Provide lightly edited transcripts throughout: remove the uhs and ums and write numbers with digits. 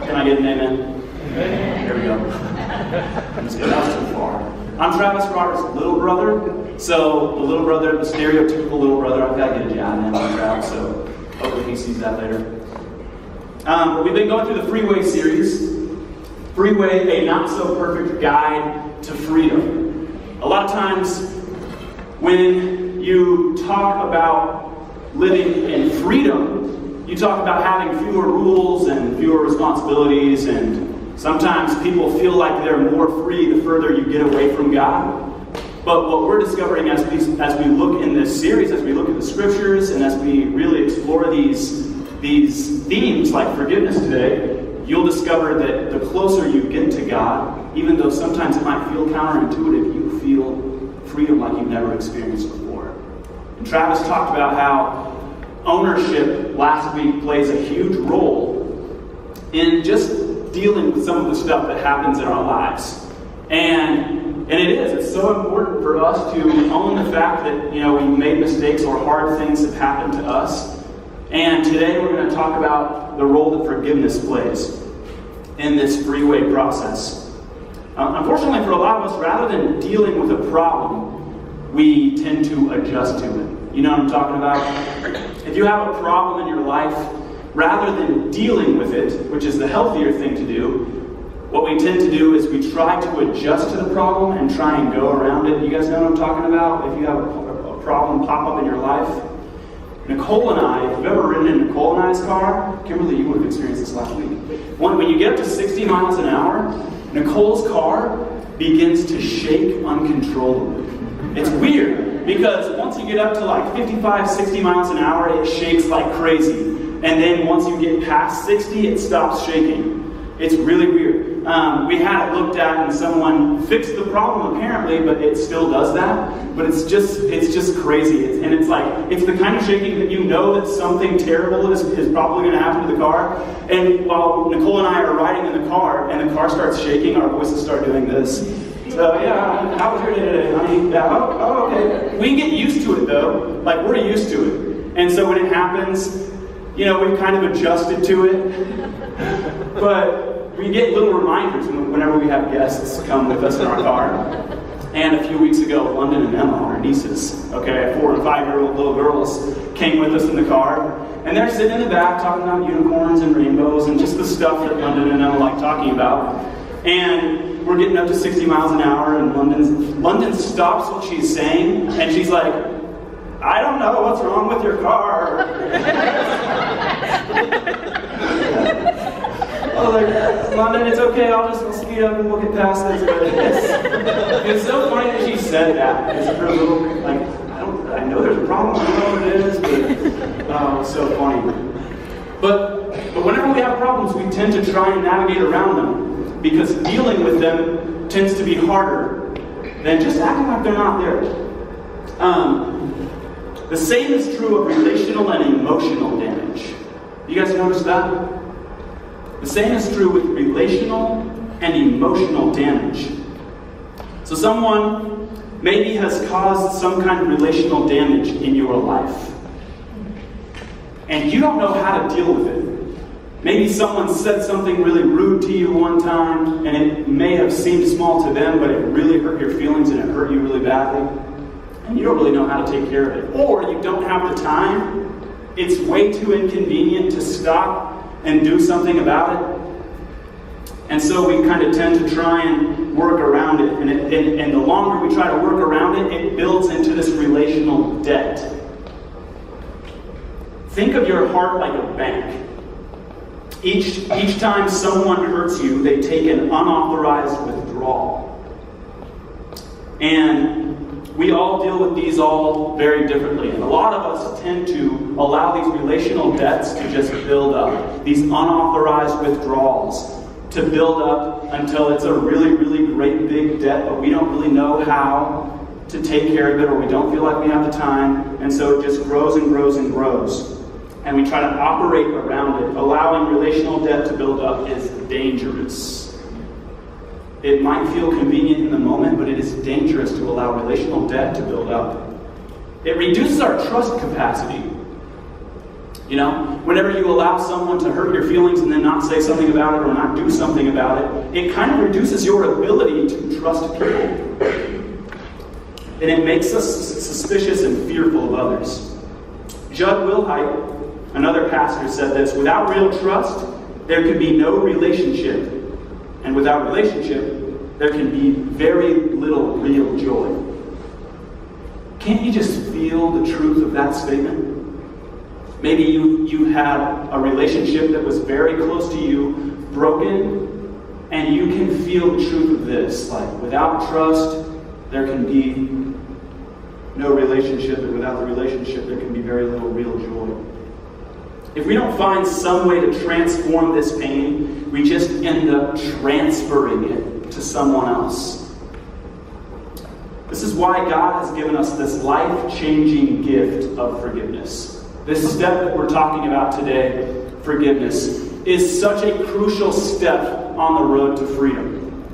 Can I get an amen? Amen. There we go. That was too far. I'm Travis Roberts' little brother. So the little brother, the stereotypical little brother, I've got to get a John name on Travis, so hopefully he sees that later. We've been going through the Freeway series. Freeway, a not-so-perfect guide to freedom. A lot of times when you talk about living in freedom, you talk about having fewer rules and fewer responsibilities, and sometimes people feel like they're more free the further you get away from God. But what we're discovering as we look in this series, as we look at the scriptures, and as we really explore these themes like forgiveness today, you'll discover that the closer you get to God, even though sometimes it might feel counterintuitive, you feel freedom like you've never experienced before. And Travis talked about how ownership last week plays a huge role in just dealing with some of the stuff that happens in our lives. And it is. It's so important for us to own the fact that, we've made mistakes or hard things have happened to us. And today we're going to talk about the role that forgiveness plays in this freeway process. Unfortunately for a lot of us, rather than dealing with a problem, we tend to adjust to it. You know what I'm talking about? If you have a problem in your life, rather than dealing with it, which is the healthier thing to do, what we tend to do is we try to adjust to the problem and try and go around it. You guys know what I'm talking about? If you have a problem pop up in your life. Nicole and I, if you've ever ridden in Nicole and I's car, Kimberly, you would have experienced this last week. When you get up to 60 miles an hour, Nicole's car begins to shake uncontrollably. It's weird, because once you get up to like 55, 60 miles an hour, it shakes like crazy. And then once you get past 60, it stops shaking. It's really weird. We had it looked at and someone fixed the problem apparently, but it still does that. But it's just crazy. It's the kind of shaking that you know that something terrible is probably going to happen to the car. And while Nicole and I are riding in the car and the car starts shaking, our voices start doing this. So yeah, how was your day today, honey? Yeah, okay. We get used to it though. Like, we're used to it. And so when it happens, we've kind of adjusted to it. But we get little reminders whenever we have guests come with us in our car. And a few weeks ago, London and Emma, our nieces, 4 and 5-year-old little girls, came with us in the car. And they're sitting in the back talking about unicorns and rainbows and just the stuff that London and Emma like talking about. And we're getting up to 60 miles an hour, and London stops what she's saying, and she's like, I don't know what's wrong with your car. I was like, London, it's okay, I'll speed up and we'll get past this. But it's so funny that she said that. It's her little, I know there's a problem, I don't know what it is, but it's so funny. But whenever we have problems, we tend to try and navigate around them, because dealing with them tends to be harder than just acting like they're not there. The same is true of relational and emotional damage. You guys notice that? The same is true with relational and emotional damage. So someone maybe has caused some kind of relational damage in your life, and you don't know how to deal with it. Maybe someone said something really rude to you one time, and it may have seemed small to them, but it really hurt your feelings and it hurt you really badly. And you don't really know how to take care of it. Or you don't have the time. It's way too inconvenient to stop and do something about it. And so we kind of tend to try and work around it. And the longer we try to work around it, it builds into this relational debt. Think of your heart like a bank. Each time someone hurts you, they take an unauthorized withdrawal. And we all deal with these all very differently. And a lot of us tend to allow these relational debts to just build up. These unauthorized withdrawals to build up until it's a really, really great big debt, but we don't really know how to take care of it, or we don't feel like we have the time. And so it just grows and grows and grows. And we try to operate around it. Allowing relational debt to build up is dangerous. It might feel convenient in the moment, but it is dangerous to allow relational debt to build up. It reduces our trust capacity. You know, whenever you allow someone to hurt your feelings and then not say something about it or not do something about it, it kind of reduces your ability to trust people. And it makes us suspicious and fearful of others. Judd Wilhite, another pastor, said this: without real trust, there can be no relationship. And without relationship, there can be very little real joy. Can't you just feel the truth of that statement? Maybe you had a relationship that was very close to you, broken, and you can feel the truth of this. Like, without trust, there can be no relationship, and without the relationship, there can be very little real joy. If we don't find some way to transform this pain, we just end up transferring it to someone else. This is why God has given us this life-changing gift of forgiveness. This step that we're talking about today, forgiveness, is such a crucial step on the road to freedom.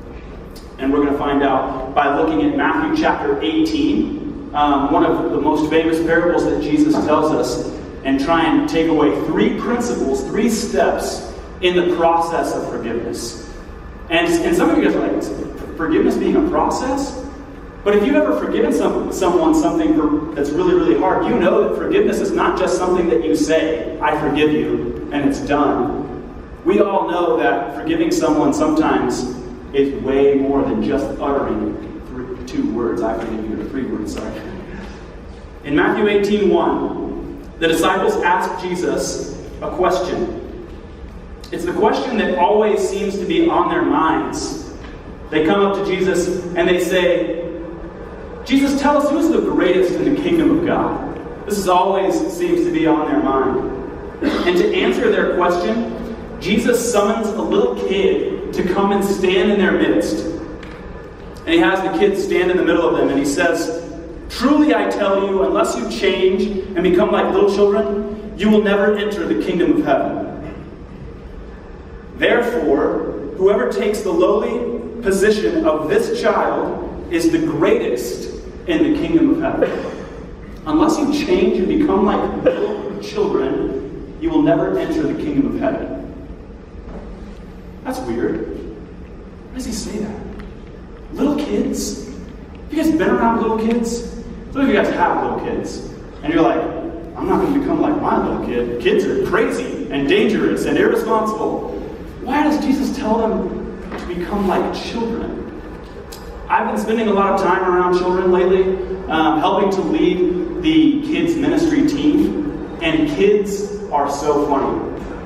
And we're going to find out by looking at Matthew chapter 18, one of the most famous parables that Jesus tells us, and try and take away 3 principles, 3 steps in the process of forgiveness. And some of you guys are like, forgiveness being a process? But if you've ever forgiven someone something that's really, really hard, you know that forgiveness is not just something that you say, I forgive you, and it's done. We all know that forgiving someone sometimes is way more than just uttering 2 words. I forgive you, or 3 words, sorry. In Matthew 18:1, the disciples ask Jesus a question. It's the question that always seems to be on their minds. They come up to Jesus and they say, Jesus, tell us who's the greatest in the kingdom of God. This always seems to be on their mind. And to answer their question, Jesus summons a little kid to come and stand in their midst. And he has the kid stand in the middle of them and he says, truly I tell you, unless you change and become like little children, you will never enter the kingdom of heaven. Therefore, whoever takes the lowly position of this child is the greatest in the kingdom of heaven. Unless you change and become like little children, you will never enter the kingdom of heaven. That's weird. Why does he say that? Little kids? Have you guys been around little kids? Some of you guys have little kids. And you're like, I'm not going to become like my little kid. Kids are crazy and dangerous and irresponsible. Why does Jesus tell them to become like children? I've been spending a lot of time around children lately, helping to lead the kids ministry team. And kids are so funny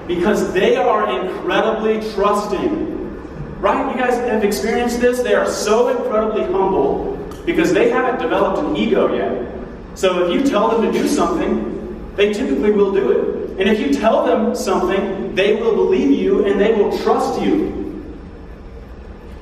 because they are incredibly trusting. Right? You guys have experienced this? They are so incredibly humble because they haven't developed an ego yet. So if you tell them to do something, they typically will do it. And if you tell them something, they will believe you and they will trust you.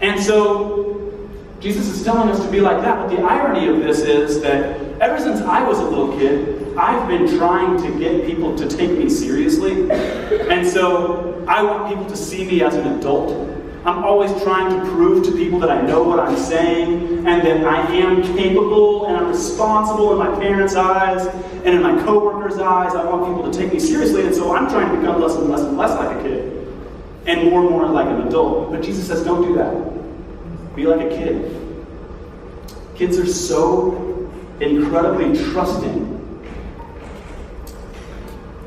And so Jesus is telling us to be like that. But the irony of this is that ever since I was a little kid, I've been trying to get people to take me seriously. And so I want people to see me as an adult. I'm always trying to prove to people that I know what I'm saying and that I am capable and I'm responsible in my parents' eyes and in my coworkers' eyes. I want people to take me seriously, and so I'm trying to become less and less and less like a kid and more like an adult. But Jesus says, don't do that. Be like a kid. Kids are so incredibly trusting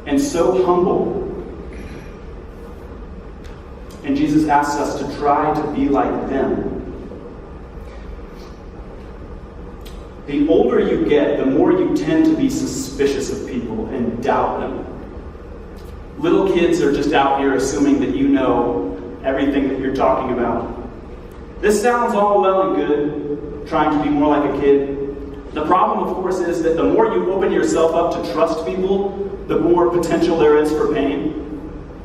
and so humble. And Jesus asks us to try to be like them. The older you get, the more you tend to be suspicious of people and doubt them. Little kids are just out here assuming that you know everything that you're talking about. This sounds all well and good, trying to be more like a kid. The problem, of course, is that the more you open yourself up to trust people, the more potential there is for pain.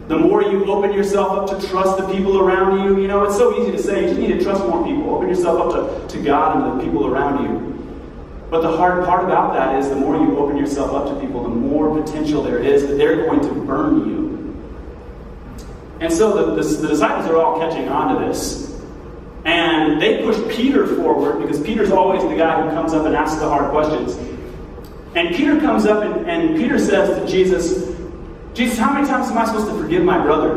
The more you open yourself up to trust the people around you, you know, it's so easy to say, you just need to trust more people. Open yourself up to God and the people around you. But the hard part about that is the more you open yourself up to people, the more potential there is that they're going to burn you. And so the disciples are all catching on to this. And they push Peter forward because Peter's always the guy who comes up and asks the hard questions. And Peter comes up and Peter says to Jesus, Jesus, how many times am I supposed to forgive my brother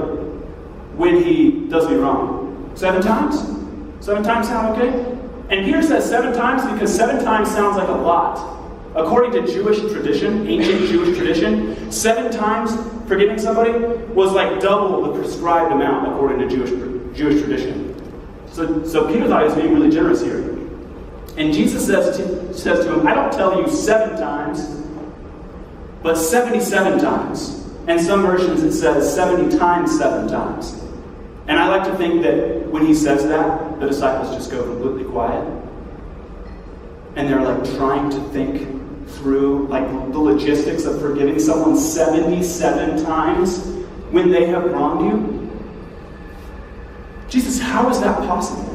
when he does me wrong? 7 times? 7 times sound okay? And Peter says 7 times because 7 times sounds like a lot. According to Jewish tradition, ancient Jewish tradition, 7 times forgiving somebody was like double the prescribed amount according to Jewish tradition. So Peter thought he was being really generous here. And Jesus says to him, I don't tell you 7 times, but 77 times. And some versions it says 70 times 7 times. And I like to think that when he says that, the disciples just go completely quiet. And they're like trying to think through like the logistics of forgiving someone 77 times when they have wronged you. Jesus, how is that possible?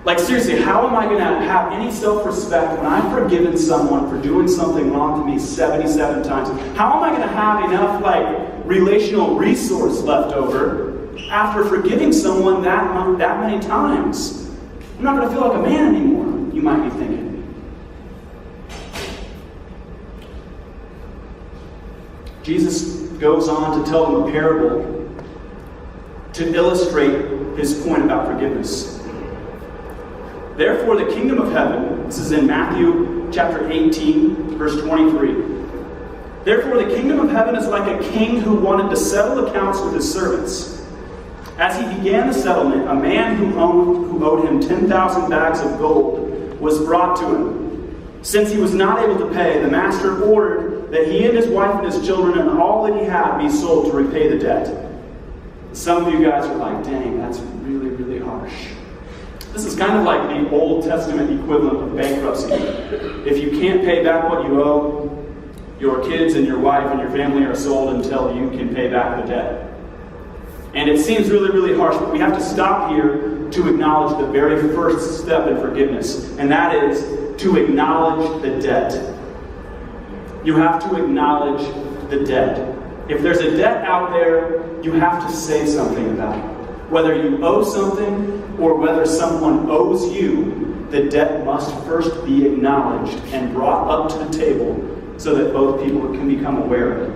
Like seriously, how am I going to have any self-respect when I've forgiven someone for doing something wrong to me 77 times? How am I going to have enough like relational resource left over after forgiving someone that many times? I'm not going to feel like a man anymore, you might be thinking. Jesus goes on to tell them a parable to illustrate his point about forgiveness. Therefore, the kingdom of heaven, this is in Matthew chapter 18, verse 23. Therefore, the kingdom of heaven is like a king who wanted to settle accounts with his servants. As he began the settlement, a man who owed him 10,000 bags of gold was brought to him. Since he was not able to pay, the master ordered that he and his wife and his children and all that he had be sold to repay the debt. Some of you guys are like, dang, that's really, really harsh. This is kind of like the Old Testament equivalent of bankruptcy. If you can't pay back what you owe, your kids and your wife and your family are sold until you can pay back the debt. And it seems really, really harsh, but we have to stop here to acknowledge the very first step in forgiveness, and that is to acknowledge the debt. You have to acknowledge the debt. If there's a debt out there, you have to say something about it. Whether you owe something or whether someone owes you, the debt must first be acknowledged and brought up to the table so that both people can become aware of it.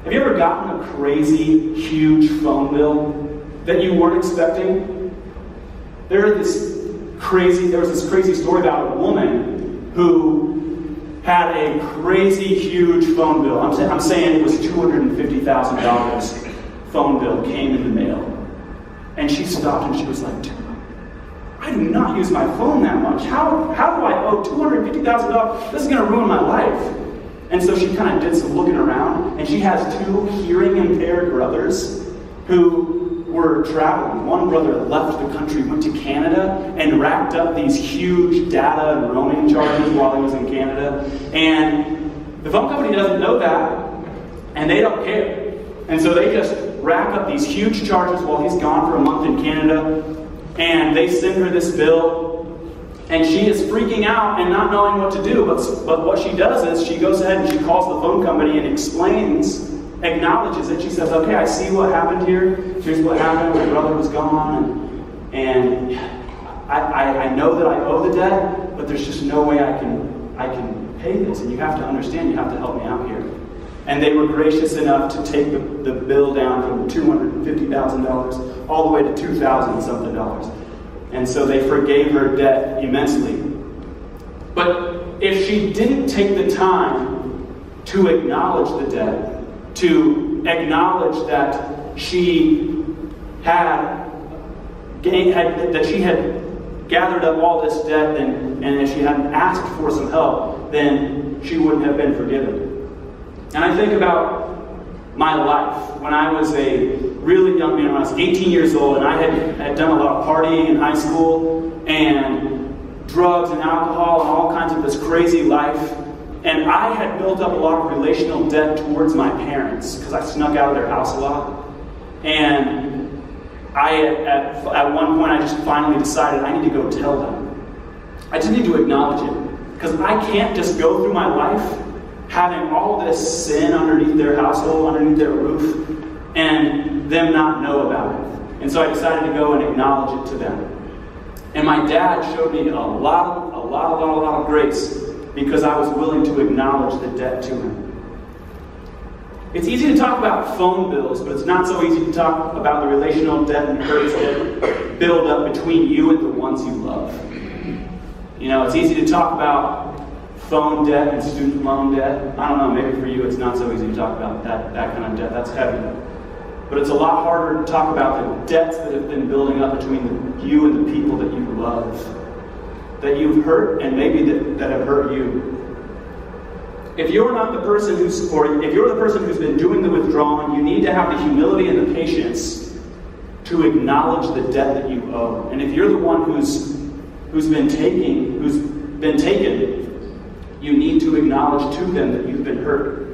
Have you ever gotten a crazy, huge phone bill that you weren't expecting? There was this crazy story about a woman who had a crazy, huge phone bill. I'm saying it was $250,000 phone bill came in the mail. And she stopped and she was like, dude, I do not use my phone that much. How do I owe $250,000? This is going to ruin my life. And so she kind of did some looking around, and she has 2 hearing-impaired brothers who were traveling. One brother left the country, went to Canada, and racked up these huge data and roaming charges while he was in Canada. And the phone company doesn't know that, and they don't care. And so they just rack up these huge charges while he's gone for a month in Canada, and they send her this bill. And she is freaking out and not knowing what to do. But what she does is she goes ahead and she calls the phone company and acknowledges it. She says, okay, I see what happened here. Here's what happened. My brother was gone. And I know that I owe the debt, but there's just no way I can pay this. And you have to understand, you have to help me out here. And they were gracious enough to take the bill down from $250,000 all the way to $2,000 something dollars. And so they forgave her debt immensely. But if she didn't take the time to acknowledge the debt, to acknowledge that she had gathered up all this debt, and if she hadn't asked for some help, then she wouldn't have been forgiven. And I think about my life when I was a really young man, when I was 18 years old, and I had done a lot of partying in high school, and drugs and alcohol and all kinds of this crazy life. And I had built up a lot of relational debt towards my parents because I snuck out of their house a lot. And at one point I just finally decided I need to go tell them. I just need to acknowledge it. Because I can't just go through my life having all this sin underneath their household, underneath their roof, and them not know about it. And so I decided to go and acknowledge it to them. And my dad showed me a lot of grace because I was willing to acknowledge the debt to him. It's easy to talk about phone bills, but it's not so easy to talk about the relational debt and hurts that build up between you and the ones you love. You know, it's easy to talk about phone debt and student loan debt. I don't know, maybe for you it's not so easy to talk about that kind of debt. That's heavy. But it's a lot harder to talk about the debts that have been building up between you and the people that you love, that you've hurt and maybe that have hurt you. If you're not the person if you're the person who's been doing the withdrawing, you need to have the humility and the patience to acknowledge the debt that you owe. And if you're the one who's been taken, you need to acknowledge to them that you've been hurt.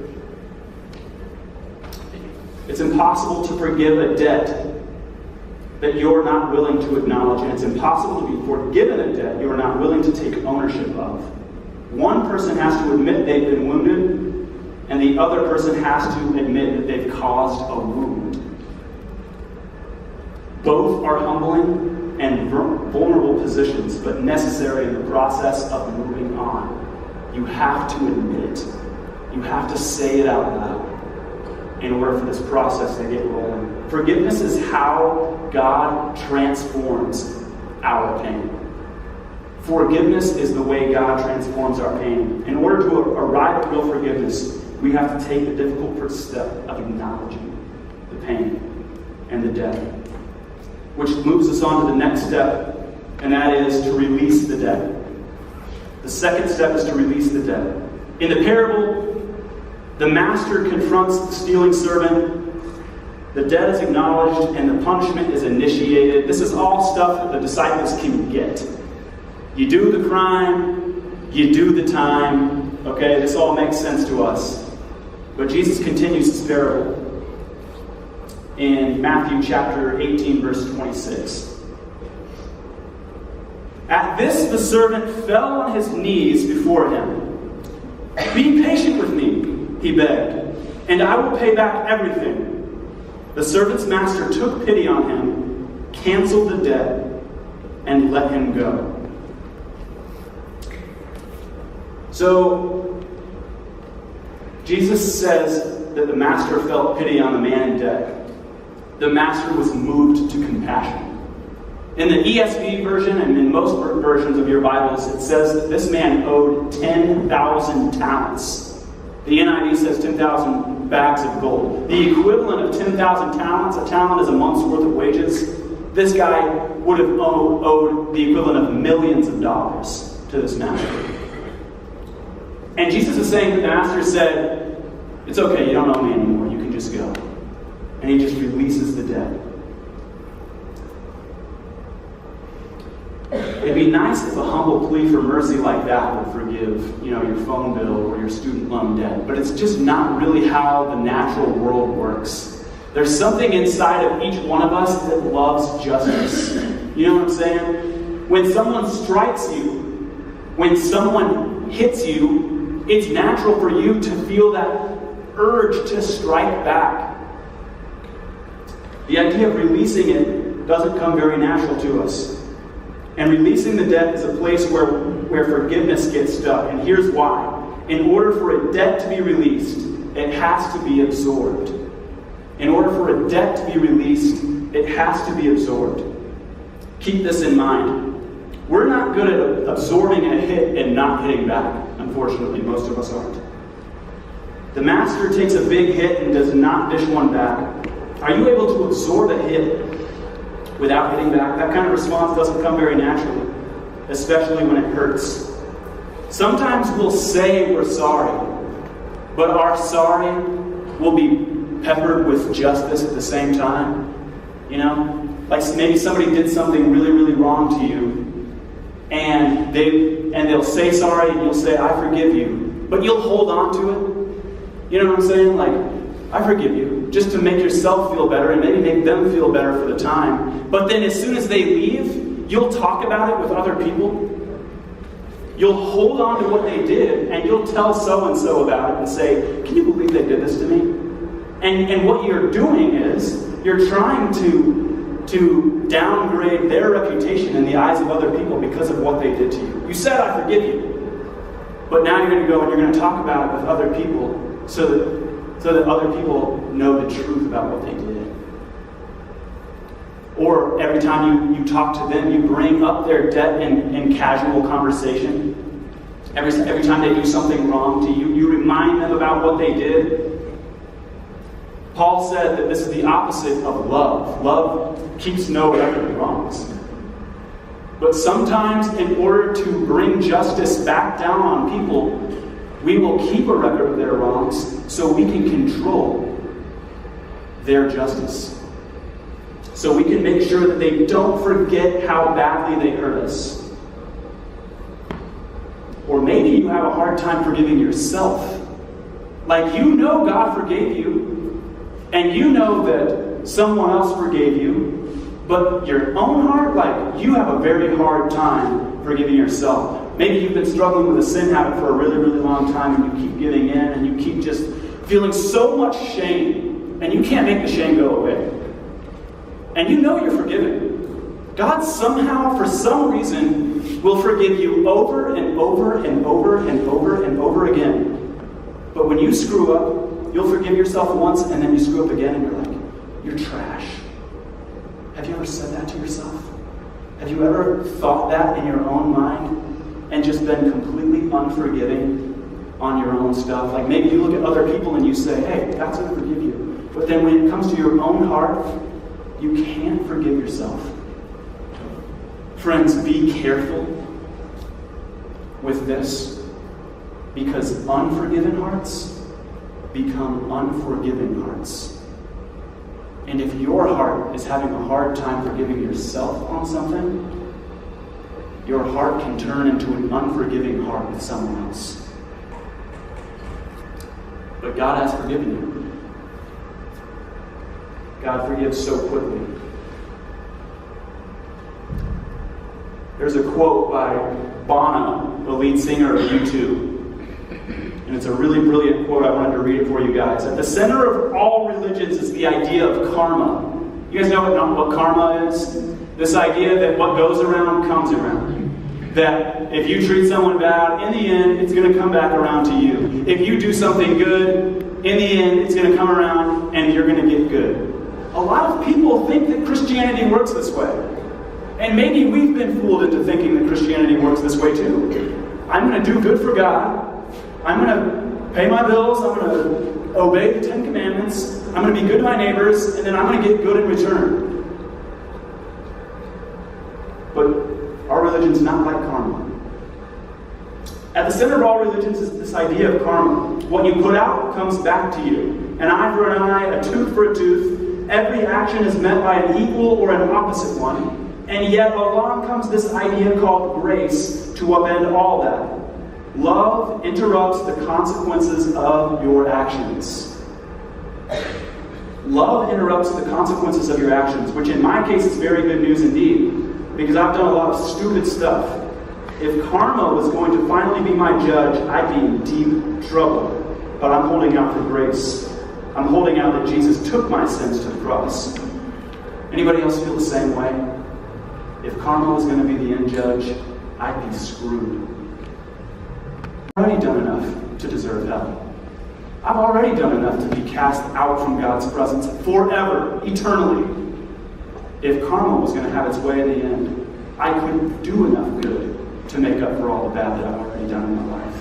It's impossible to forgive a debt that you're not willing to acknowledge, and it's impossible to be forgiven a debt you're not willing to take ownership of. One person has to admit they've been wounded, and the other person has to admit that they've caused a wound. Both are humbling and vulnerable positions, but necessary in the process of moving on. You have to admit it. You have to say it out loud in order for this process to get rolling. Forgiveness is how God transforms our pain. Forgiveness is the way God transforms our pain. In order to arrive at real forgiveness, we have to take the difficult first step of acknowledging the pain and the debt. Which moves us on to the next step, and that is to release the debt. The second step is to release the debt. In the parable, the master confronts the stealing servant, the debt is acknowledged, and the punishment is initiated. This is all stuff that the disciples can get. You do the crime, you do the time. Okay, this all makes sense to us. But Jesus continues this parable in Matthew chapter 18, verse 26. At this, the servant fell on his knees before him. "Be patient with me," he begged, "and I will pay back everything." The servant's master took pity on him, canceled the debt, and let him go. So, Jesus says that the master felt pity on the man in debt. The master was moved to compassion. In the ESV version and in most versions of your Bibles, it says that this man owed 10,000 talents. The NIV says 10,000 bags of gold. The equivalent of 10,000 talents, a talent is a month's worth of wages. This guy would have owed the equivalent of millions of dollars to this master. And Jesus is saying that the master said, "It's okay, you don't owe me anymore, you can just go." And he just releases the debt. It'd be nice if a humble plea for mercy like that would forgive, your phone bill or your student loan debt. But it's just not really how the natural world works. There's something inside of each one of us that loves justice. You know what I'm saying? When someone strikes you, when someone hits you, it's natural for you to feel that urge to strike back. The idea of releasing it doesn't come very natural to us. And releasing the debt is a place where forgiveness gets stuck. And here's why. In order for a debt to be released, it has to be absorbed. In order for a debt to be released, it has to be absorbed. Keep this in mind. We're not good at absorbing a hit and not hitting back. Unfortunately, most of us aren't. The master takes a big hit and does not dish one back. Are you able to absorb a hit without hitting back? That kind of response doesn't come very naturally, especially when it hurts. Sometimes we'll say we're sorry, but our sorry will be peppered with justice at the same time. Like maybe somebody did something really, really wrong to you, and they'll say sorry, and you'll say, "I forgive you," but you'll hold on to it. You know what I'm saying? Like, "I forgive you," just to make yourself feel better and maybe make them feel better for the time. But then as soon as they leave, you'll talk about it with other people. You'll hold on to what they did, and you'll tell so-and-so about it and say, "Can you believe they did this to me?" And what you're doing is, you're trying to downgrade their reputation in the eyes of other people because of what they did to you. You said, "I forgive you." But now you're going to go and you're going to talk about it with other people so that so that other people know the truth about what they did. Or every time you talk to them, you bring up their debt in casual conversation. Every time they do something wrong to you, you remind them about what they did. Paul said that this is the opposite of love. Love keeps no record of wrongs. But sometimes, in order to bring justice back down on people, we will keep a record of their wrongs so we can control their justice. So we can make sure that they don't forget how badly they hurt us. Or maybe you have a hard time forgiving yourself. Like, you know God forgave you, and you know that someone else forgave you, but your own heart, like, you have a very hard time forgiving yourself. Maybe you've been struggling with a sin habit for a really, really long time, and you keep giving in, and you keep just feeling so much shame, and you can't make the shame go away. And you know you're forgiven. God somehow, for some reason, will forgive you over and over and over and over and over again. But when you screw up, you'll forgive yourself once, and then you screw up again, and you're like, you're trash. Have you ever said that to yourself? Have you ever thought that in your own mind and just been completely unforgiving on your own stuff? Like, maybe you look at other people and you say, hey, God's going to forgive you. But then when it comes to your own heart, you can't forgive yourself. Friends, be careful with this, because unforgiven hearts become unforgiving hearts. And if your heart is having a hard time forgiving yourself on something, your heart can turn into an unforgiving heart with someone else. But God has forgiven you. God forgives so quickly. There's a quote by Bono, the lead singer of U2. And it's a really brilliant quote. I wanted to read it for you guys. At the center of all religions is the idea of karma. You guys know what karma is? This idea that what goes around comes around. That if you treat someone bad, in the end, it's going to come back around to you. If you do something good, in the end, it's going to come around and you're going to get good. A lot of people think that Christianity works this way. And maybe we've been fooled into thinking that Christianity works this way too. I'm going to do good for God. I'm going to pay my bills. I'm going to obey the 10 Commandments. I'm going to be good to my neighbors. And then I'm going to get good in return. But our religion's not like karma. At the center of all religions is this idea of karma. What you put out comes back to you. An eye for an eye, a tooth for a tooth. Every action is met by an equal or an opposite one. And yet along comes this idea called grace to upend all that. Love interrupts the consequences of your actions. Love interrupts the consequences of your actions, which in my case is very good news indeed, because I've done a lot of stupid stuff. If karma was going to finally be my judge, I'd be in deep trouble. But I'm holding out for grace. I'm holding out that Jesus took my sins to the cross. Anybody else feel the same way? If karma was going to be the end judge, I'd be screwed. I've already done enough to deserve hell. I've already done enough to be cast out from God's presence forever, eternally. If karma was going to have its way in the end, I couldn't do enough good to make up for all the bad that I've already done in my life.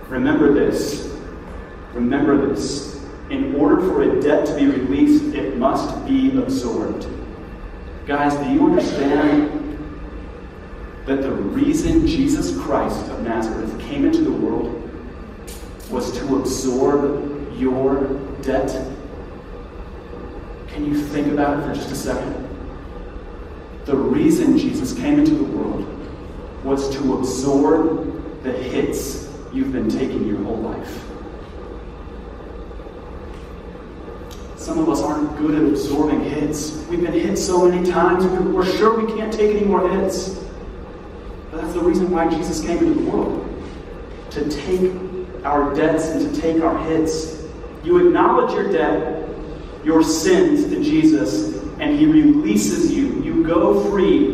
Remember this. Remember this. In order for a debt to be released, it must be absorbed. Guys, do you understand that the reason Jesus Christ of Nazareth came into the world was to absorb your debt? Can you think about it for just a second? The reason Jesus came into the world was to absorb the hits you've been taking your whole life. Some of us aren't good at absorbing hits. We've been hit so many times, we're sure we can't take any more hits. But that's the reason why Jesus came into the world. To take our debts and to take our hits. You acknowledge your debt, your sins to Jesus, and He releases you. You go free,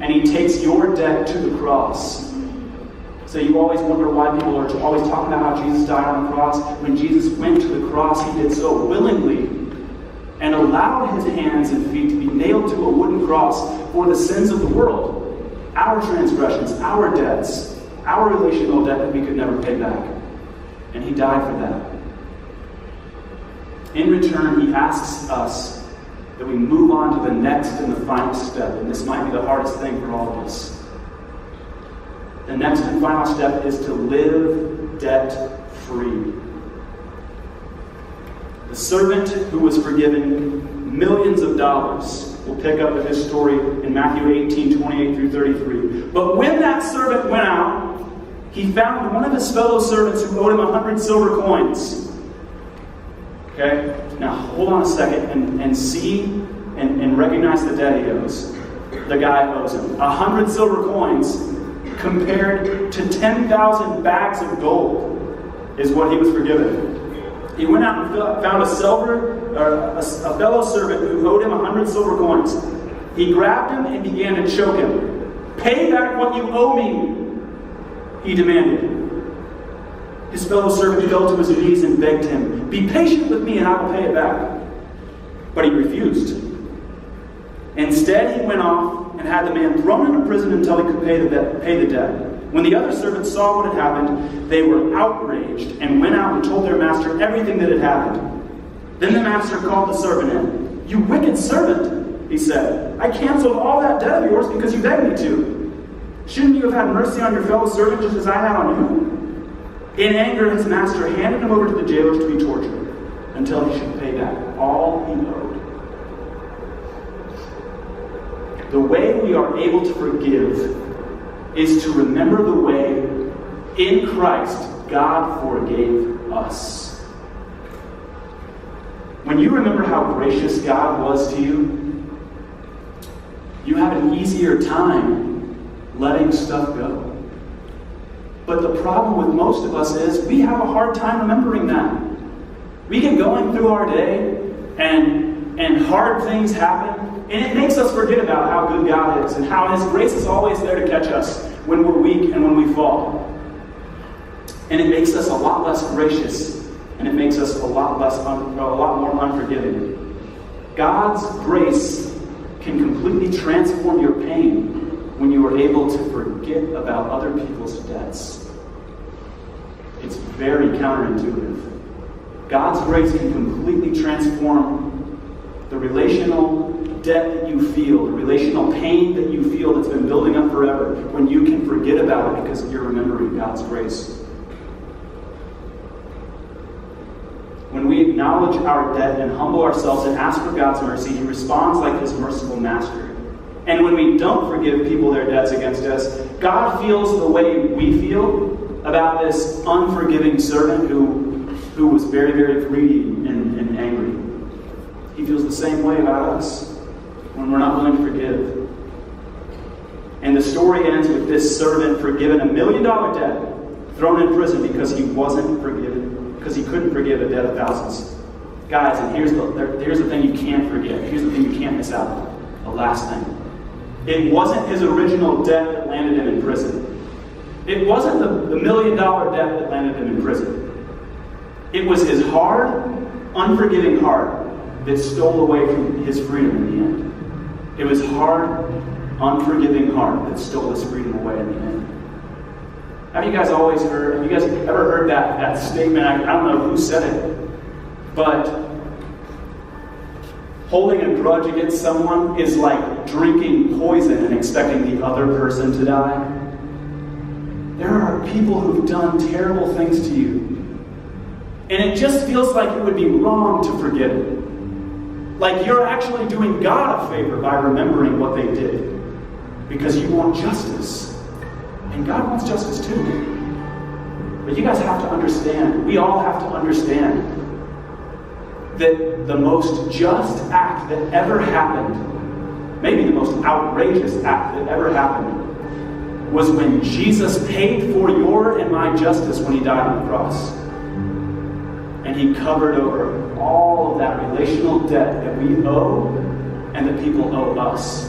and He takes your debt to the cross. So you always wonder why people are always talking about how Jesus died on the cross. When Jesus went to the cross, he did so willingly and allowed his hands and feet to be nailed to a wooden cross for the sins of the world. Our transgressions, our debts, our relational debt that we could never pay back. And he died for that. In return, he asks us that we move on to the next and the final step. And this might be the hardest thing for all of us. The next and final step is to live debt-free. The servant who was forgiven millions of dollars, we'll pick up with his story in Matthew 18, 28 through 33. But when that servant went out, he found one of his fellow servants who owed him 100 silver coins. Okay? Now hold on a second and see and recognize the debt he owes. The guy owes him 100 silver coins compared to 10,000 bags of gold is what he was forgiven. He went out and found a fellow servant who owed him 100 silver coins. He grabbed him and began to choke him. "Pay back what you owe me," he demanded. His fellow servant fell to his knees and begged him, "Be patient with me and I will pay it back." But he refused. Instead, he went off and had the man thrown into prison until he could pay the debt. When the other servants saw what had happened, they were outraged and went out and told their master everything that had happened. Then the master called the servant in. "You wicked servant," he said, "I canceled all that debt of yours because you begged me to. Shouldn't you have had mercy on your fellow servant just as I had on you?" In anger, his master handed him over to the jailers to be tortured until he should pay back all he owed. The way we are able to forgive is to remember the way in Christ God forgave us. When you remember how gracious God was to you, you have an easier time letting stuff go. But the problem with most of us is we have a hard time remembering that. We get going through our day and hard things happen, and it makes us forget about how good God is and how his grace is always there to catch us when we're weak and when we fall. And it makes us a lot less gracious, and it makes us a lot more unforgiving. God's grace can completely transform your pain when you are able to forget about other people's debts. It's very counterintuitive. God's grace can completely transform the relational debt that you feel, the relational pain that you feel that's been building up forever, when you can forget about it because you're remembering God's grace. When we acknowledge our debt and humble ourselves and ask for God's mercy, he responds like his merciful master. And when we don't forgive people their debts against us, God feels the way we feel about this unforgiving servant who was very, very greedy and angry. He feels the same way about us when we're not willing to forgive. And the story ends with this servant forgiven $1 million debt, thrown in prison because he wasn't forgiven, because he couldn't forgive a debt of thousands. Guys, and here's the thing you can't forget. Here's the thing you can't miss out on. The last thing. It wasn't his original debt that landed him in prison. It wasn't the $1 million debt that landed him in prison. It was his hard, unforgiving heart that stole away from his freedom in the end. It was hard, unforgiving heart that stole his freedom away in the end. Have you guys ever heard that statement? I don't know who said it, but holding a grudge against someone is like drinking poison and expecting the other person to die. There are people who've done terrible things to you, and it just feels like it would be wrong to forget it. Like you're actually doing God a favor by remembering what they did, because you want justice. And God wants justice too. But you guys have to understand, we all have to understand, that the most just act that ever happened, maybe the most outrageous act that ever happened, was when Jesus paid for your and my justice when he died on the cross. And he covered over all of that relational debt that we owe and that people owe us.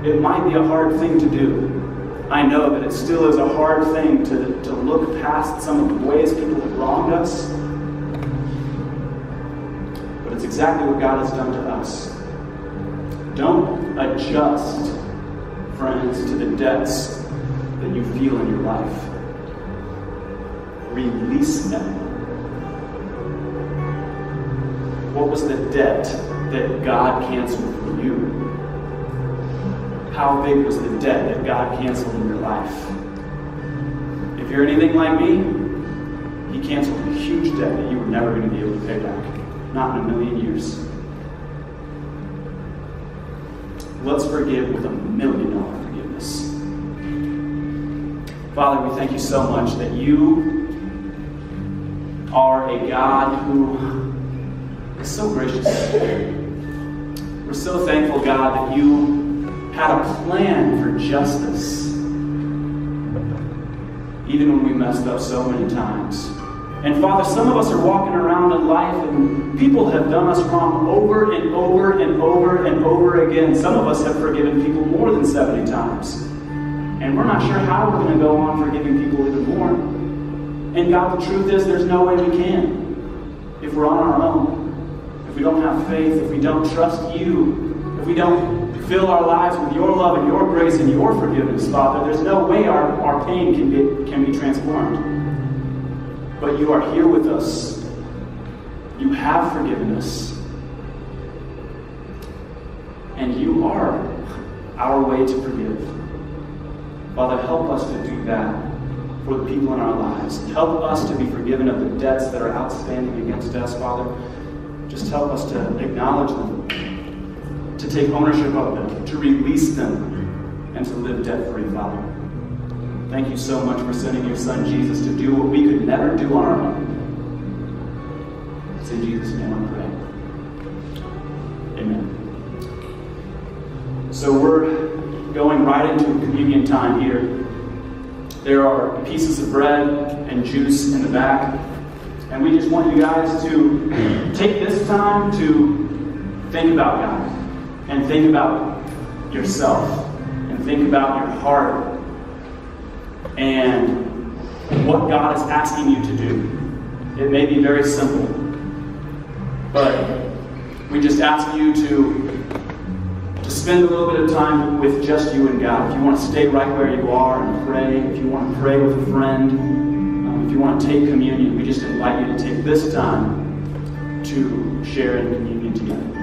It might be a hard thing to do, I know that it still is a hard thing to look past some of the ways people have wronged us. But it's exactly what God has done to us. Don't adjust, friends, to the debts that you feel in your life. Release them. What was the debt that God canceled for you? How big was the debt that God canceled in your life? If you're anything like me, He canceled a huge debt that you were never going to be able to pay back. Not in a million years. Let's forgive with $1 million forgiveness. Father, we thank you so much that you are a God who is so gracious. We're so thankful, God, that you had a plan for justice, even when we messed up so many times. And Father, some of us are walking around in life and people have done us wrong over and over and over and over again. Some of us have forgiven people more than 70 times. And we're not sure how we're going to go on forgiving people even more. And God, the truth is there's no way we can if we're on our own. If we don't have faith, if we don't trust you, if we don't fill our lives with your love and your grace and your forgiveness, Father, there's no way our pain can be transformed. But you are here with us. You have forgiven us. And you are our way to forgive. Father, help us to do that for the people in our lives. Help us to be forgiven of the debts that are outstanding against us, Father. Just help us to acknowledge them, to take ownership of them, to release them, and to live debt-free, Father. Thank you so much for sending your Son, Jesus, to do what we could never do on our own. It's in Jesus' name I pray. Amen. So we're going right into communion time here. There are pieces of bread and juice in the back. And we just want you guys to take this time to think about God. And think about yourself. And think about your heart. And what God is asking you to do. It may be very simple, but we just ask you to spend a little bit of time with just you and God. If you want to stay right where you are and pray, if you want to pray with a friend, if you want to take communion, we just invite you to take this time to share in communion together.